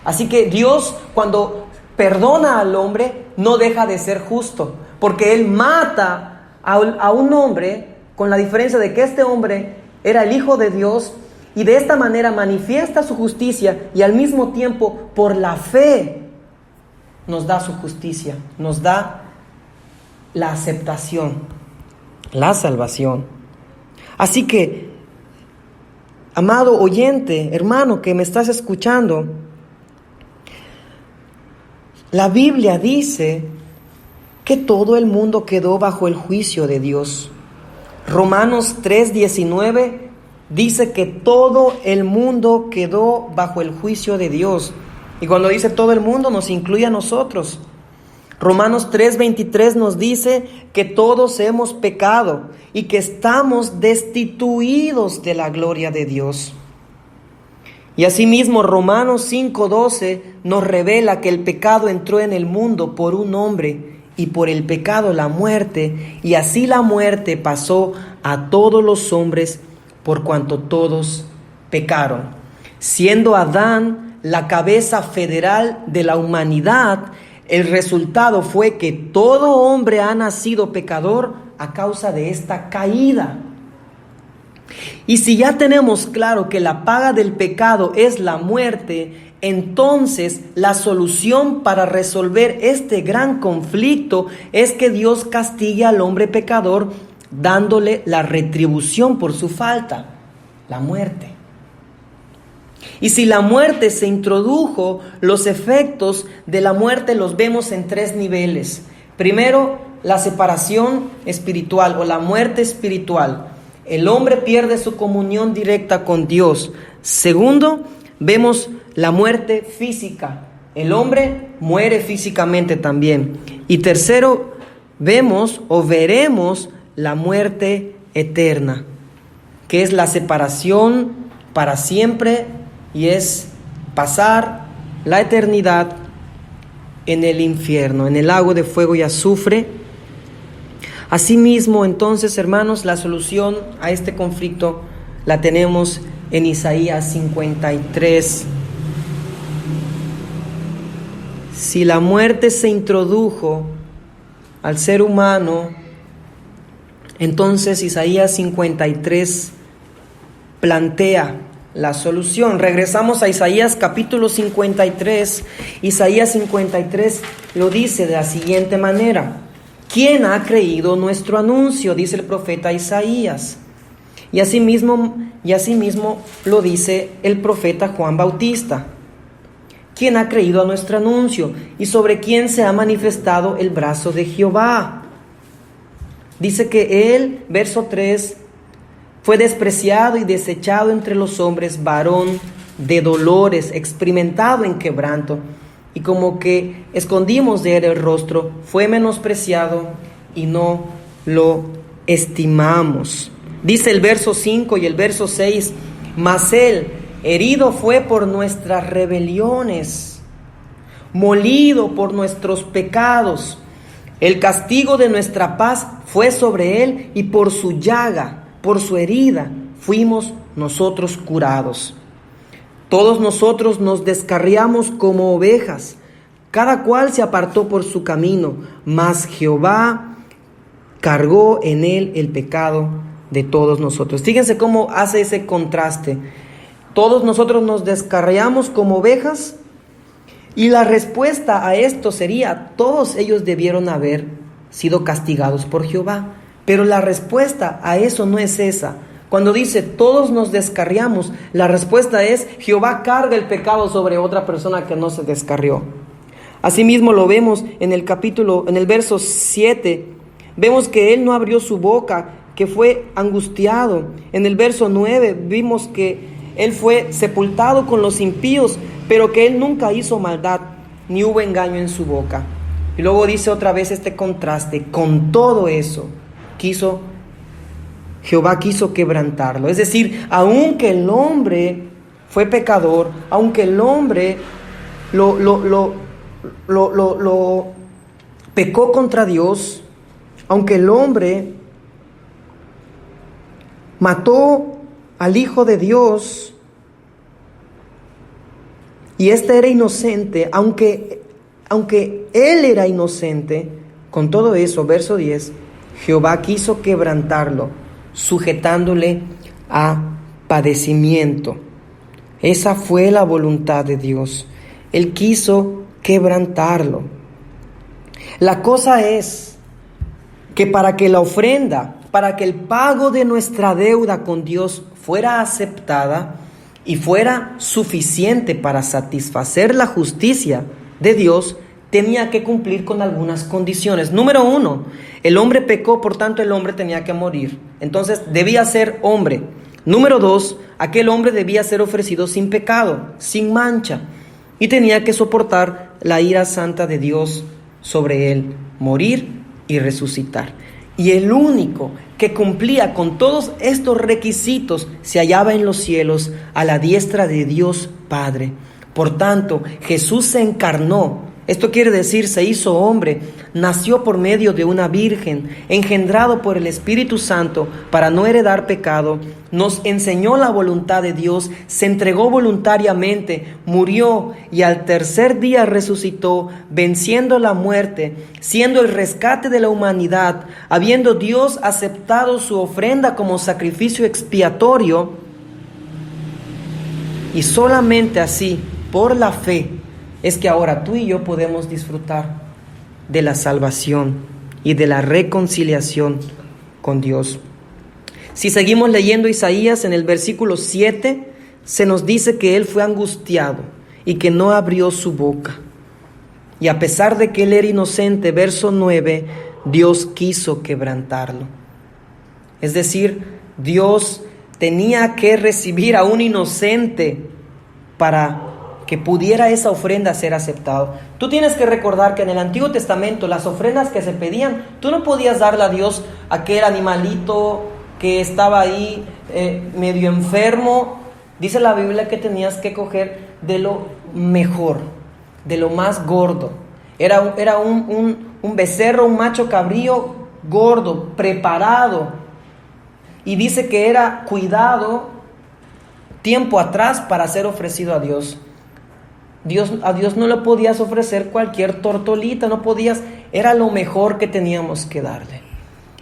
Así que Dios, cuando perdona al hombre, no deja de ser justo, porque Él mata a un hombre, con la diferencia de que este hombre era el Hijo de Dios, y de esta manera manifiesta su justicia, y al mismo tiempo, por la fe, nos da su justicia, nos da la aceptación, la salvación. Así que, amado oyente, hermano que me estás escuchando, la Biblia dice que todo el mundo quedó bajo el juicio de Dios. Romanos 3:19 dice que todo el mundo quedó bajo el juicio de Dios. Y cuando dice todo el mundo, nos incluye a nosotros. Romanos 3:23 nos dice que todos hemos pecado y que estamos destituidos de la gloria de Dios. Y asimismo Romanos 5:12 nos revela que el pecado entró en el mundo por un hombre, y por el pecado la muerte, y así la muerte pasó a todos los hombres por cuanto todos pecaron. Siendo Adán la cabeza federal de la humanidad, el resultado fue que todo hombre ha nacido pecador a causa de esta caída. Y si ya tenemos claro que la paga del pecado es la muerte, entonces la solución para resolver este gran conflicto es que Dios castigue al hombre pecador dándole la retribución por su falta, la muerte. Y si la muerte se introdujo, los efectos de la muerte los vemos en 3 niveles. Primero, la separación espiritual o la muerte espiritual. El hombre pierde su comunión directa con Dios. Segundo, vemos la muerte física. El hombre muere físicamente también. Y tercero, veremos la muerte eterna, que es la separación para siempre y es pasar la eternidad en el infierno, en el lago de fuego y azufre. Asimismo, entonces, hermanos, la solución a este conflicto la tenemos en Isaías 53. Si la muerte se introdujo al ser humano, entonces Isaías 53 plantea la solución. Regresamos a Isaías capítulo 53. Isaías 53 lo dice de la siguiente manera. ¿quién ha creído nuestro anuncio?, dice el profeta Isaías. Y asimismo lo dice el profeta Juan Bautista. ¿Quién ha creído a nuestro anuncio? ¿Y sobre quién se ha manifestado el brazo de Jehová? Dice que él, verso 3, fue despreciado y desechado entre los hombres, varón de dolores, experimentado en quebranto, y como que escondimos de él el rostro, fue menospreciado y no lo estimamos. Dice el verso 5 y el verso 6, mas él herido fue por nuestras rebeliones, molido por nuestros pecados. El castigo de nuestra paz fue sobre él, y por su llaga, por su herida, fuimos nosotros curados. Todos nosotros nos descarriamos como ovejas, cada cual se apartó por su camino, mas Jehová cargó en él el pecado de todos nosotros. Fíjense cómo hace ese contraste. Todos nosotros nos descarriamos como ovejas, y la respuesta a esto sería: todos ellos debieron haber sido castigados por Jehová. Pero la respuesta a eso no es esa. Cuando dice todos nos descarriamos, la respuesta es: Jehová carga el pecado sobre otra persona que no se descarrió. Asimismo lo vemos en el verso 7. Vemos que él no abrió su boca, que fue angustiado. En el verso 9 vimos que él fue sepultado con los impíos, pero que él nunca hizo maldad, ni hubo engaño en su boca. Y luego dice otra vez este contraste: con todo eso Jehová quiso quebrantarlo. Es decir, aunque el hombre fue pecador, aunque el hombre lo pecó contra Dios, aunque el hombre mató al Hijo de Dios, y este era inocente, aunque él era inocente, con todo eso, verso 10, Jehová quiso quebrantarlo, sujetándole a padecimiento. Esa fue la voluntad de Dios. Él quiso quebrantarlo. La cosa es que para que la ofrenda, para que el pago de nuestra deuda con Dios fuera aceptada y fuera suficiente para satisfacer la justicia de Dios, tenía que cumplir con algunas condiciones. Número 1, el hombre pecó, por tanto el hombre tenía que morir. Entonces debía ser hombre. Número 2, aquel hombre debía ser ofrecido sin pecado, sin mancha, y tenía que soportar la ira santa de Dios sobre él, morir y resucitar. Y el único que cumplía con todos estos requisitos se hallaba en los cielos, a la diestra de Dios Padre. Por tanto, Jesús se encarnó. Esto quiere decir, se hizo hombre, nació por medio de una virgen, engendrado por el Espíritu Santo para no heredar pecado, nos enseñó la voluntad de Dios, se entregó voluntariamente, murió y al tercer día resucitó, venciendo la muerte, siendo el rescate de la humanidad, habiendo Dios aceptado su ofrenda como sacrificio expiatorio, y solamente así, por la fe, es que ahora tú y yo podemos disfrutar de la salvación y de la reconciliación con Dios. Si seguimos leyendo Isaías, en el versículo 7, se nos dice que él fue angustiado y que no abrió su boca. Y a pesar de que él era inocente, verso 9, Dios quiso quebrantarlo. Es decir, Dios tenía que recibir a un inocente para que pudiera esa ofrenda ser aceptada. Tú tienes que recordar que en el Antiguo Testamento las ofrendas que se pedían, tú no podías darle a Dios aquel animalito que estaba ahí medio enfermo. Dice la Biblia que tenías que coger de lo mejor, de lo más gordo. Era un becerro, un macho cabrío gordo, preparado. Y dice que era cuidado tiempo atrás para ser ofrecido a Dios. A Dios no le podías ofrecer cualquier tortolita, no podías, era lo mejor que teníamos que darle.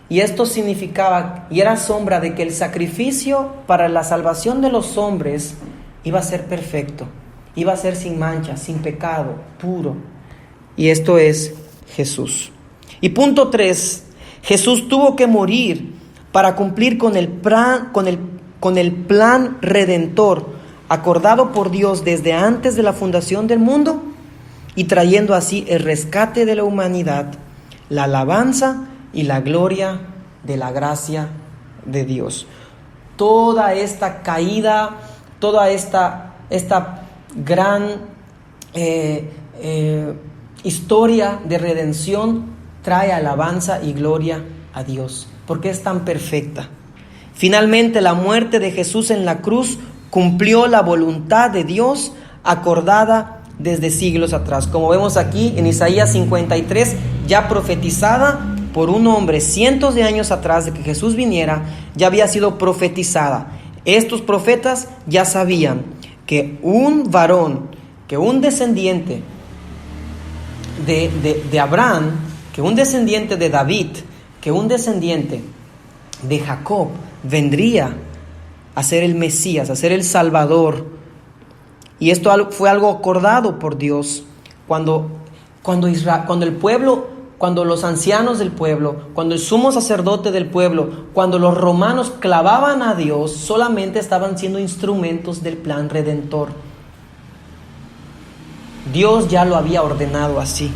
Y esto significaba, y era sombra de que el sacrificio para la salvación de los hombres iba a ser perfecto, iba a ser sin mancha, sin pecado, puro. Y esto es Jesús. Y punto 3, Jesús tuvo que morir para cumplir con el plan redentor acordado por Dios desde antes de la fundación del mundo, y trayendo así el rescate de la humanidad, la alabanza y la gloria de la gracia de Dios. Toda esta caída, toda esta gran historia de redención trae alabanza y gloria a Dios, porque es tan perfecta. Finalmente, la muerte de Jesús en la cruz cumplió la voluntad de Dios acordada desde siglos atrás. Como vemos aquí en Isaías 53, ya profetizada por un hombre cientos de años atrás de que Jesús viniera, ya había sido profetizada. Estos profetas ya sabían que un varón, que un descendiente de Abraham, que un descendiente de David, que un descendiente de Jacob vendría a ser el Mesías, a ser el Salvador. Y esto fue algo acordado por Dios cuando el pueblo, cuando los ancianos del pueblo, cuando el sumo sacerdote del pueblo, cuando los romanos clavaban a Dios, solamente estaban siendo instrumentos del plan redentor. Dios ya lo había ordenado así.